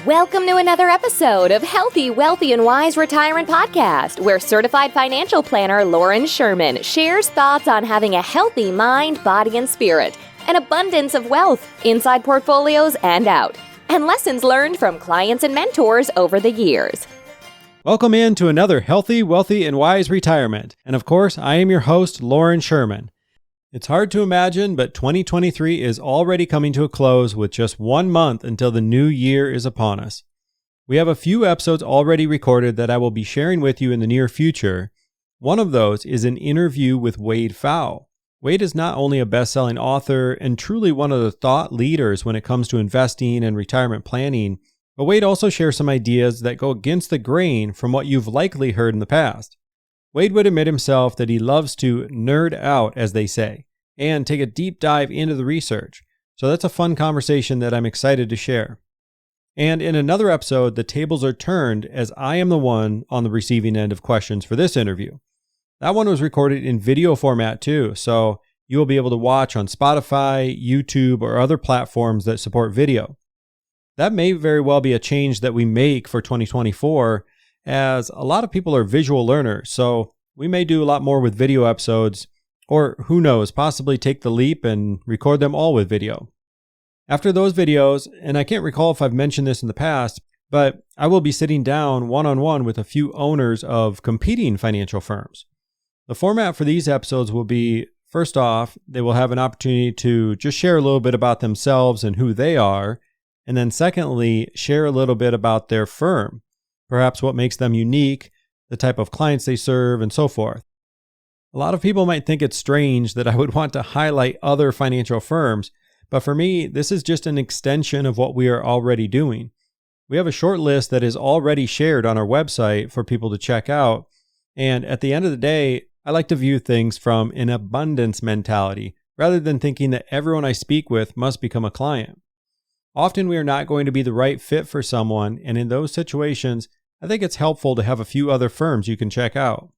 Welcome to another episode of Healthy, Wealthy, and Wise Retirement Podcast, where certified financial planner Lauren Sherman shares thoughts on having a healthy mind, body, and spirit, an abundance of wealth inside portfolios and out, and lessons learned from clients and mentors over the years. Welcome in to another Healthy, Wealthy, and Wise Retirement. And of course, I am your host, Lauren Sherman. It's hard to imagine, but 2023 is already coming to a close with just 1 month until the new year is upon us. We have a few episodes already recorded that I will be sharing with you in the near future. One of those is an interview with Wade Pfau. Wade is not only a best-selling author and truly one of the thought leaders when it comes to investing and retirement planning, but Wade also shares some ideas that go against the grain from what you've likely heard in the past. Wade would admit himself that he loves to nerd out, as they say, and take a deep dive into the research. So that's a fun conversation that I'm excited to share. And in another episode, the tables are turned as I am the one on the receiving end of questions for this interview. That one was recorded in video format too, so you will be able to watch on Spotify, YouTube, or other platforms that support video. That may very well be a change that we make for 2024, as a lot of people are visual learners, so we may do a lot more with video episodes, or who knows, possibly take the leap and record them all with video. After those videos, and I can't recall if I've mentioned this in the past, but I will be sitting down one-on-one with a few owners of competing financial firms. The format for these episodes will be, first off, they will have an opportunity to just share a little bit about themselves and who they are, and then secondly, share a little bit about their firm. Perhaps what makes them unique, the type of clients they serve, and so forth. A lot of people might think it's strange that I would want to highlight other financial firms, but for me, this is just an extension of what we are already doing. We have a short list that is already shared on our website for people to check out, and at the end of the day, I like to view things from an abundance mentality, rather than thinking that everyone I speak with must become a client. Often we are not going to be the right fit for someone, and in those situations, I think it's helpful to have a few other firms you can check out.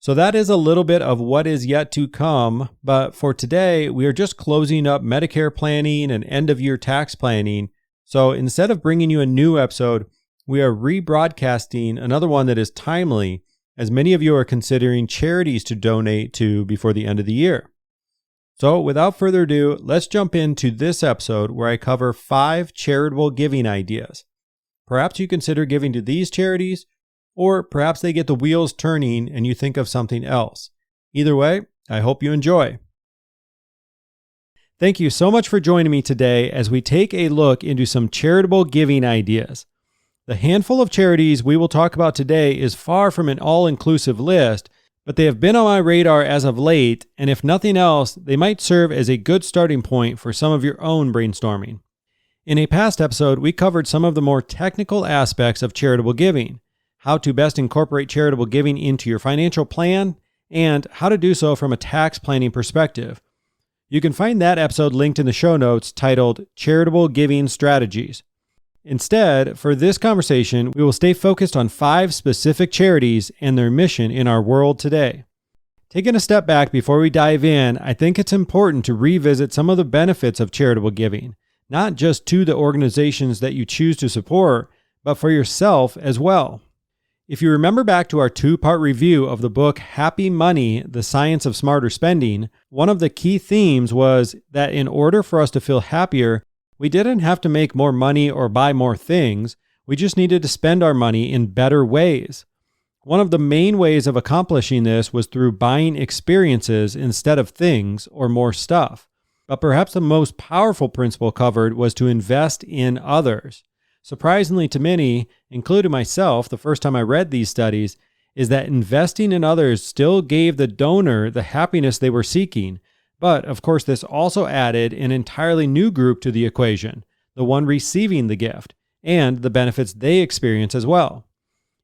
So that is a little bit of what is yet to come, but for today, we are just closing up Medicare planning and end-of-year tax planning. So instead of bringing you a new episode, we are rebroadcasting another one that is timely, as many of you are considering charities to donate to before the end of the year. So without further ado, let's jump into this episode where I cover 5 charitable giving ideas. Perhaps you consider giving to these charities, or perhaps they get the wheels turning and you think of something else. Either way, I hope you enjoy. Thank you so much for joining me today as we take a look into some charitable giving ideas. The handful of charities we will talk about today is far from an all-inclusive list, but they have been on my radar as of late, and if nothing else, they might serve as a good starting point for some of your own brainstorming. In a past episode, we covered some of the more technical aspects of charitable giving, how to best incorporate charitable giving into your financial plan, and how to do so from a tax planning perspective. You can find that episode linked in the show notes titled Charitable Giving Strategies. Instead, for this conversation, we will stay focused on 5 specific charities and their mission in our world today. Taking a step back before we dive in, I think it's important to revisit some of the benefits of charitable giving, not just to the organizations that you choose to support, but for yourself as well. If you remember back to our 2-part review of the book Happy Money, The Science of Smarter Spending, one of the key themes was that in order for us to feel happier, we didn't have to make more money or buy more things, we just needed to spend our money in better ways. One of the main ways of accomplishing this was through buying experiences instead of things or more stuff. But perhaps the most powerful principle covered was to invest in others. Surprisingly to many, including myself, the first time I read these studies, is that investing in others still gave the donor the happiness they were seeking. But of course, this also added an entirely new group to the equation, the one receiving the gift, and the benefits they experience as well.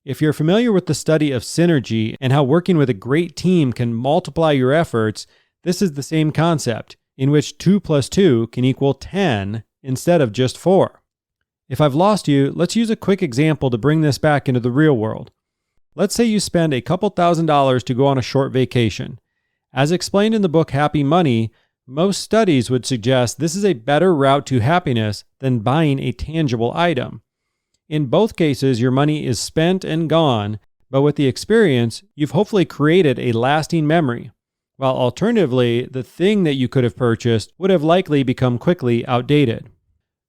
If you're familiar with the study of synergy and how working with a great team can multiply your efforts, this is the same concept, in which 2 + 2 can equal 10 instead of just 4. If I've lost you, let's use a quick example to bring this back into the real world. Let's say you spend a couple $1,000s to go on a short vacation. As explained in the book Happy Money, most studies would suggest this is a better route to happiness than buying a tangible item. In both cases, your money is spent and gone, but with the experience, you've hopefully created a lasting memory, while alternatively, the thing that you could have purchased would have likely become quickly outdated.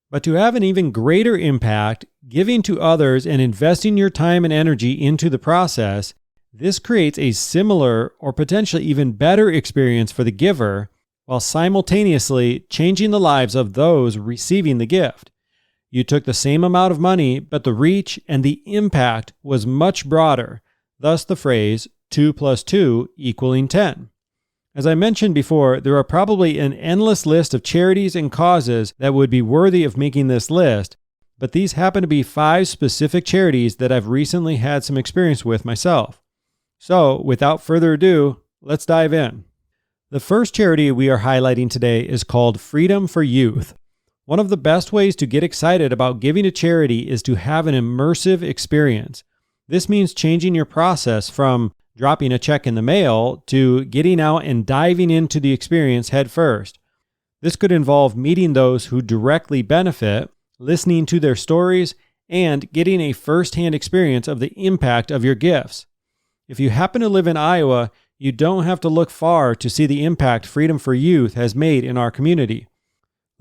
But to have an even greater impact, giving to others and investing your time and energy into the process, this creates a similar or potentially even better experience for the giver, while simultaneously changing the lives of those receiving the gift. You took the same amount of money, but the reach and the impact was much broader, thus the phrase 2 + 2 = 10. As I mentioned before, there are probably an endless list of charities and causes that would be worthy of making this list, but these happen to be 5 specific charities that I've recently had some experience with myself. So, without further ado, let's dive in. The first charity we are highlighting today is called Freedom for Youth. One of the best ways to get excited about giving to charity is to have an immersive experience. This means changing your process from dropping a check in the mail to getting out and diving into the experience head first. This could involve meeting those who directly benefit, listening to their stories, and getting a first-hand experience of the impact of your gifts. If you happen to live in Iowa, you don't have to look far to see the impact Freedom for Youth has made in our community.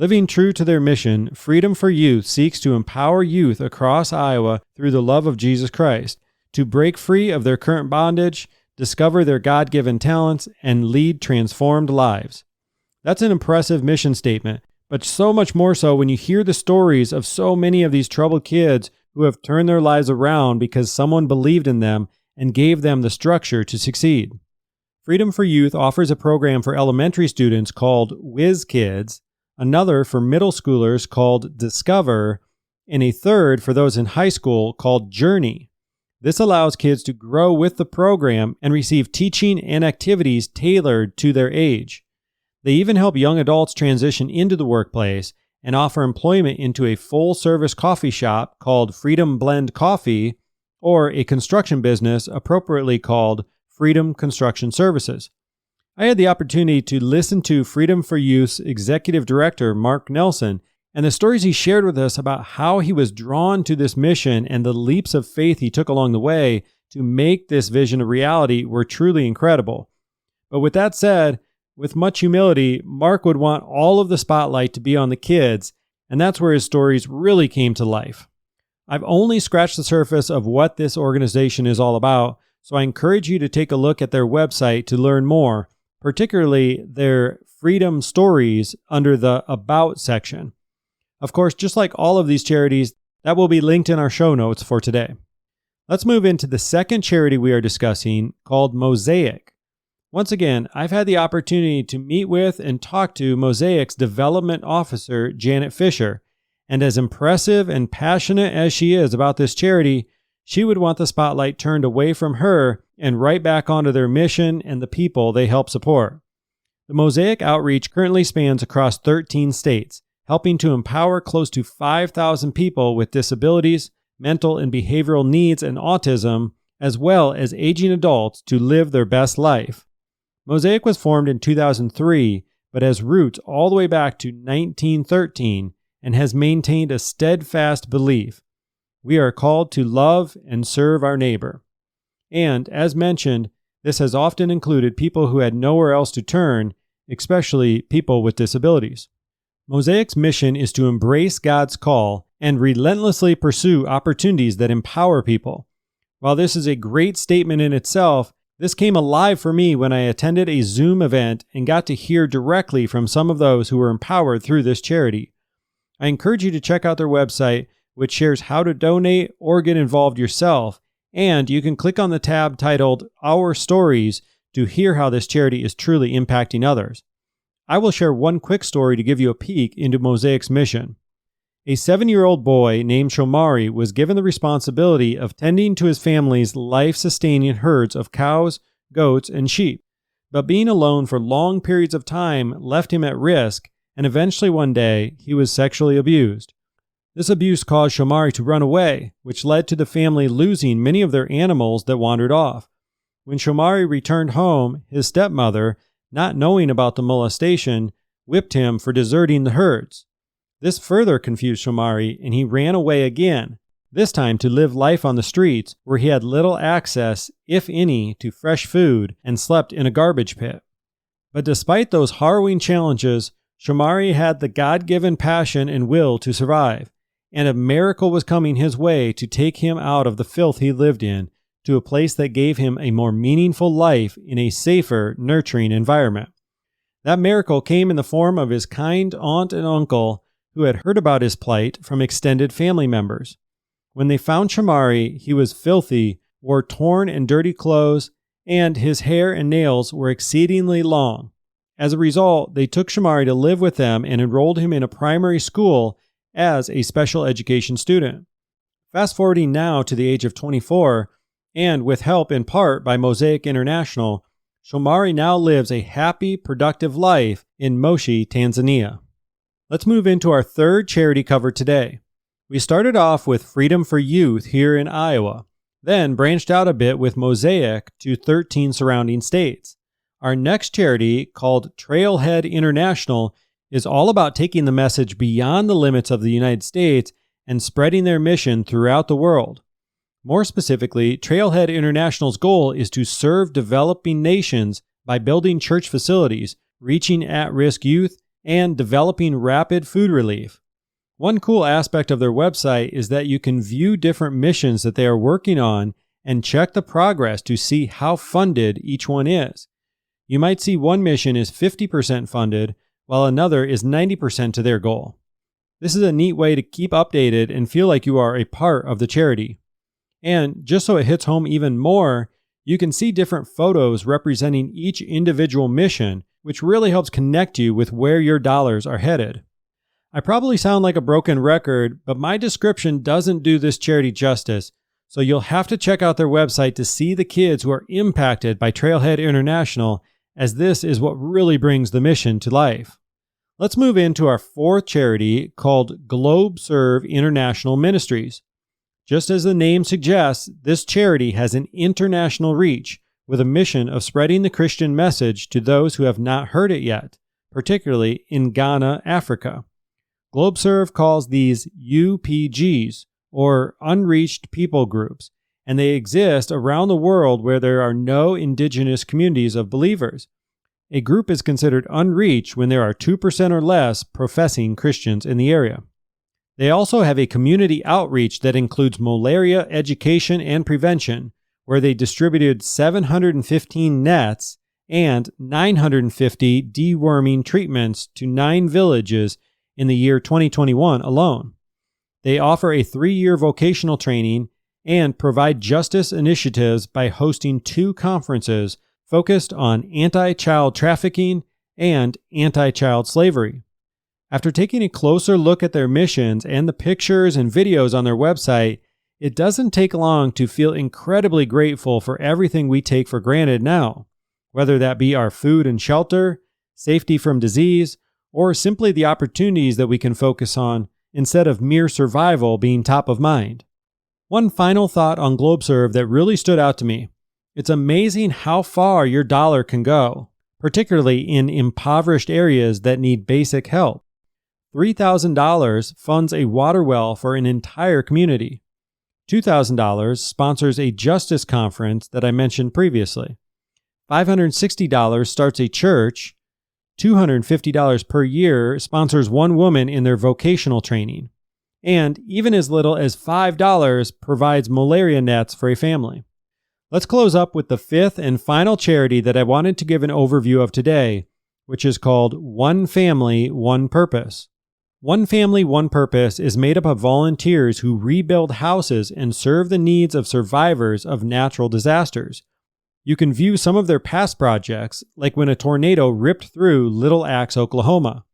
Living true to their mission, Freedom for Youth seeks to empower youth across Iowa through the love of Jesus Christ, to break free of their current bondage, discover their God-given talents, and lead transformed lives. That's an impressive mission statement, but so much more so when you hear the stories of so many of these troubled kids who have turned their lives around because someone believed in them and gave them the structure to succeed. Freedom for Youth offers a program for elementary students called Whiz Kids, another for middle schoolers called Discover, and a third for those in high school called Journey. This allows kids to grow with the program and receive teaching and activities tailored to their age. They even help young adults transition into the workplace and offer employment into a full-service coffee shop called Freedom Blend Coffee, or a construction business appropriately called Freedom Construction Services. I had the opportunity to listen to Freedom for Youth's Executive Director, Mark Nelson, and the stories he shared with us about how he was drawn to this mission and the leaps of faith he took along the way to make this vision a reality were truly incredible. But with that said, with much humility, Mark would want all of the spotlight to be on the kids, and that's where his stories really came to life. I've only scratched the surface of what this organization is all about, so I encourage you to take a look at their website to learn more, particularly their Freedom Stories under the About section. Of course, just like all of these charities, that will be linked in our show notes for today. Let's move into the second charity we are discussing, called Mosaic. Once again, I've had the opportunity to meet with and talk to Mosaic's development officer, Janet Fisher, and as impressive and passionate as she is about this charity, she would want the spotlight turned away from her and right back onto their mission and the people they help support. The Mosaic outreach currently spans across 13 states, helping to empower close to 5,000 people with disabilities, mental and behavioral needs, and autism, as well as aging adults to live their best life. Mosaic was formed in 2003, but has roots all the way back to 1913 and has maintained a steadfast belief. We are called to love and serve our neighbor. And, as mentioned, this has often included people who had nowhere else to turn, especially people with disabilities. Mosaic's mission is to embrace God's call and relentlessly pursue opportunities that empower people. While this is a great statement in itself, this came alive for me when I attended a Zoom event and got to hear directly from some of those who were empowered through this charity. I encourage you to check out their website, which shares how to donate or get involved yourself, and you can click on the tab titled Our Stories to hear how this charity is truly impacting others. I will share one quick story to give you a peek into Mosaic's mission. A 7-year-old boy named Shomari was given the responsibility of tending to his family's life-sustaining herds of cows, goats, and sheep. But being alone for long periods of time left him at risk, and eventually one day he was sexually abused. This abuse caused Shomari to run away, which led to the family losing many of their animals that wandered off. When Shomari returned home, his stepmother, not knowing about the molestation, whipped him for deserting the herds. This further confused Shomari, and he ran away again, this time to live life on the streets where he had little access, if any, to fresh food and slept in a garbage pit. But despite those harrowing challenges, Shomari had the God-given passion and will to survive, and a miracle was coming his way to take him out of the filth he lived in to a place that gave him a more meaningful life in a safer, nurturing environment. That miracle came in the form of his kind aunt and uncle who had heard about his plight from extended family members. When they found Shomari, he was filthy, wore torn and dirty clothes, and his hair and nails were exceedingly long. As a result, they took Shomari to live with them and enrolled him in a primary school as a special education student. Fast forwarding now to the age of 24, and with help in part by Mosaic International, Shomari now lives a happy, productive life in Moshi, Tanzania. Let's move into our third charity cover today. We started off with Freedom for Youth here in Iowa, then branched out a bit with Mosaic to 13 surrounding states. Our next charity, called Trailhead International, is all about taking the message beyond the limits of the United States and spreading their mission throughout the world. More specifically, Trailhead International's goal is to serve developing nations by building church facilities, reaching at-risk youth, and developing rapid food relief. One cool aspect of their website is that you can view different missions that they are working on and check the progress to see how funded each one is. You might see one mission is 50% funded, while another is 90% to their goal. This is a neat way to keep updated and feel like you are a part of the charity. And just so it hits home even more, you can see different photos representing each individual mission, which really helps connect you with where your dollars are headed. I probably sound like a broken record, but my description doesn't do this charity justice, so you'll have to check out their website to see the kids who are impacted by Trailhead International, as this is what really brings the mission to life. Let's move into our fourth charity, called Globe Serve International Ministries. Just as the name suggests, this charity has an international reach with a mission of spreading the Christian message to those who have not heard it yet, particularly in Ghana, Africa. GlobeServe calls these UPGs, or Unreached People Groups, and they exist around the world where there are no indigenous communities of believers. A group is considered unreached when there are 2% or less professing Christians in the area. They also have a community outreach that includes malaria education and prevention, where they distributed 715 nets and 950 deworming treatments to 9 villages in the year 2021 alone. They offer a 3-year vocational training and provide justice initiatives by hosting 2 conferences focused on anti-child trafficking and anti-child slavery. After taking a closer look at their missions and the pictures and videos on their website, it doesn't take long to feel incredibly grateful for everything we take for granted now, whether that be our food and shelter, safety from disease, or simply the opportunities that we can focus on instead of mere survival being top of mind. One final thought on GlobeServe that really stood out to me. It's amazing how far your dollar can go, particularly in impoverished areas that need basic help. $3,000 funds a water well for an entire community. $2,000 sponsors a justice conference that I mentioned previously. $560 starts a church. $250 per year sponsors one woman in their vocational training. And even as little as $5 provides malaria nets for a family. Let's close up with the fifth and final charity that I wanted to give an overview of today, which is called One Family, One Purpose. One Family, One Purpose is made up of volunteers who rebuild houses and serve the needs of survivors of natural disasters. You can view some of their past projects, like when a tornado ripped through Little Axe, Oklahoma.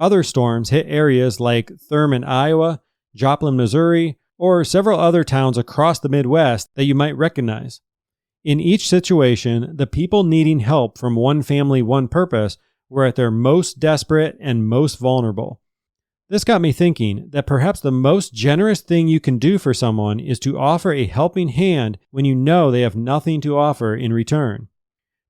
Other storms hit areas like Thurman, Iowa, Joplin, Missouri, or several other towns across the Midwest that you might recognize. In each situation, the people needing help from One Family, One Purpose were at their most desperate and most vulnerable. This got me thinking that perhaps the most generous thing you can do for someone is to offer a helping hand when you know they have nothing to offer in return.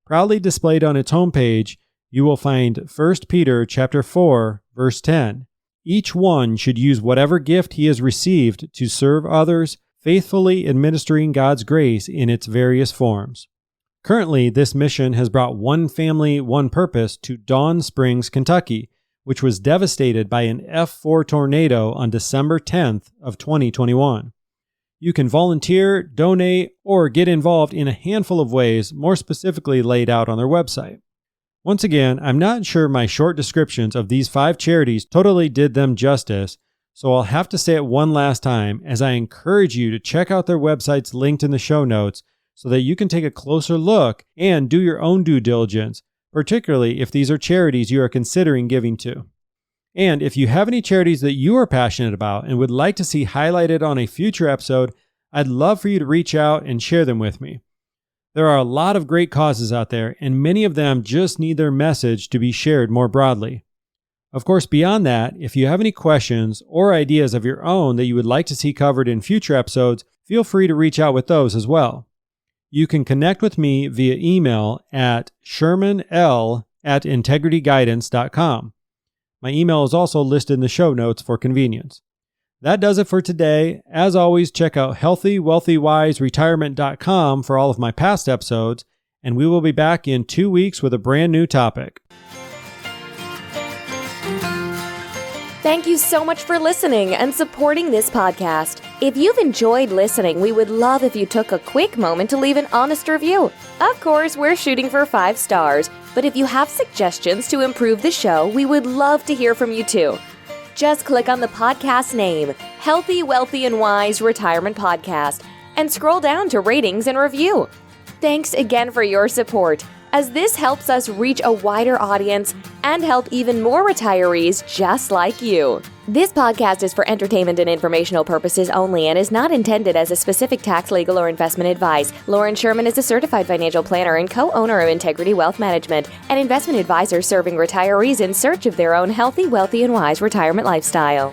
Proudly displayed on its homepage, you will find 1 Peter chapter 4, verse 10. Each one should use whatever gift he has received to serve others, faithfully administering God's grace in its various forms. Currently, this mission has brought One Family, One Purpose to Dawn Springs, Kentucky, which was devastated by an F4 tornado on December 10th of 2021. You can volunteer, donate, or get involved in a handful of ways more specifically laid out on their website. Once again, I'm not sure my short descriptions of these 5 charities totally did them justice, so I'll have to say it one last time as I encourage you to check out their websites linked in the show notes so that you can take a closer look and do your own due diligence, particularly if these are charities you are considering giving to. And if you have any charities that you are passionate about and would like to see highlighted on a future episode, I'd love for you to reach out and share them with me. There are a lot of great causes out there, and many of them just need their message to be shared more broadly. Of course, beyond that, if you have any questions or ideas of your own that you would like to see covered in future episodes, feel free to reach out with those as well. You can connect with me via email at shermanl@integrityguidance.com. My email is also listed in the show notes for convenience. That does it for today. As always, check out healthywealthywiseretirement.com for all of my past episodes, and we will be back in 2 weeks with a brand new topic. Thank you so much for listening and supporting this podcast. If you've enjoyed listening, we would love if you took a quick moment to leave an honest review. Of course, we're shooting for 5 stars, but if you have suggestions to improve the show, we would love to hear from you too. Just click on the podcast name, Healthy, Wealthy, and Wise Retirement Podcast, and scroll down to ratings and review. Thanks again for your support, as this helps us reach a wider audience and help even more retirees just like you. This podcast is for entertainment and informational purposes only and is not intended as a specific tax, legal, or investment advice. Lauren Sherman is a certified financial planner and co-owner of Integrity Wealth Management, an investment advisor serving retirees in search of their own healthy, wealthy, and wise retirement lifestyle.